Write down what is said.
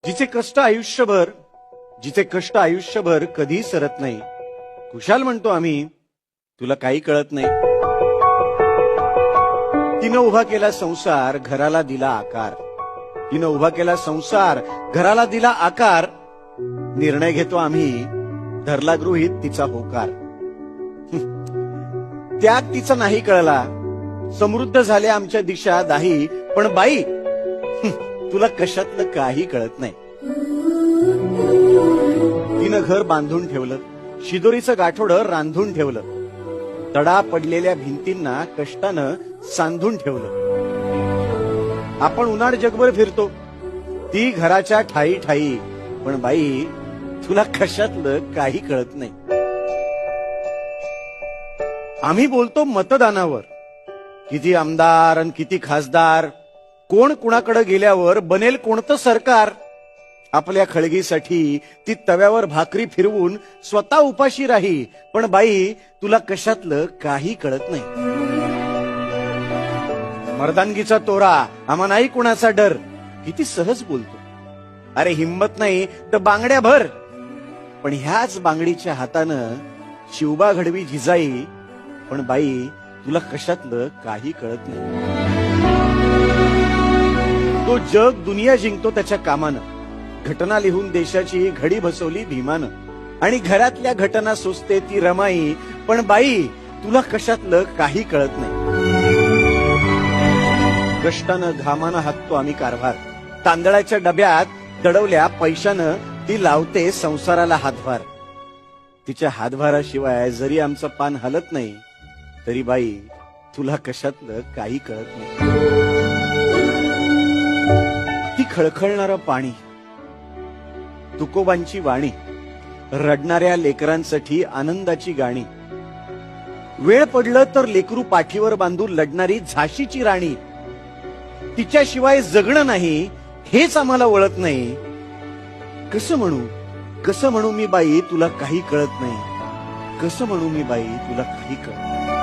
जिचे कष्ट आयुष्यभर कधी सरत नाही, खुशाल म्हणतो आम्ही, तुला काही कळत नाही. तिनं उभा केला संसार, घराला दिला आकार. तिनं उभा केला संसार, घराला दिला आकार. निर्णय घेतो आम्ही, धरला गृहीत तिचा होकार. त्याग तिचा नाही कळला, समृद्ध झाल्या आमच्या दिशा दाही. पण बाई, तुला कशातलं काही कळत नाही. तिनं घर बांधून ठेवलं, शिदोरीचं गाठोडं रांधून ठेवलं, तडा पडलेल्या भिंतींना कष्टानं सांधून ठेवलं. आपण उन्हाळ जगभर फिरतो, ती घराच्या ठाई ठाई. पण बाई, तुला कशातलं काही कळत नाही. आम्ही बोलतो मतदानावर, किती आमदार आणि किती खासदार, कोण कुणाकडे गेल्यावर बनेल कोणतं सरकार. आपल्या खळगीसाठी ती तव्यावर भाकरी फिरवून स्वतः उपाशी राही. पण बाई, तुला कशातलं काही कळत नाही. मर्दानगीचा तोरा, आम्हा नाही कुणाचा डर, किती सहज बोलतो. अरे हिम्मत नाही तर बांगड्या भर. पण ह्याच बांगडीच्या हातानं शिवबा घडवी झिजाई. पण बाई, तुला कशातलं काही कळत नाही. तो जग दुनिया जिंकतो त्याच्या कामानं, घटना लिहून देशाची घडी बसवली भीमानं. आणि घरातल्या घटना सोसते ती रमाई. पण बाई, तुला कशातलं काही कळत नाही. कष्टानं घामानं हाकतो आम्ही कारभार, तांदळाच्या डब्यात दडवल्या पैशानं ती लावते संसाराला हातभार. तिच्या हातभाराशिवाय जरी आमचं पान हलत नाही, तरी बाई, तुला कशातलं काही कळत नाही. ती खळखळणारं पाणी, तुकोबांची वाणी, रडणाऱ्या लेकरांसाठी आनंदाची गाणी. वेळ पडलं तर लेकरू पाठीवर बांधून लढणारी झाशीची राणी. तिच्याशिवाय जगणं नाही हेच आम्हाला वळत नाही. कसं म्हणू मी बाई, तुला काही कळत नाही. कसं म्हणू मी बाई, तुला काही कळत नाही.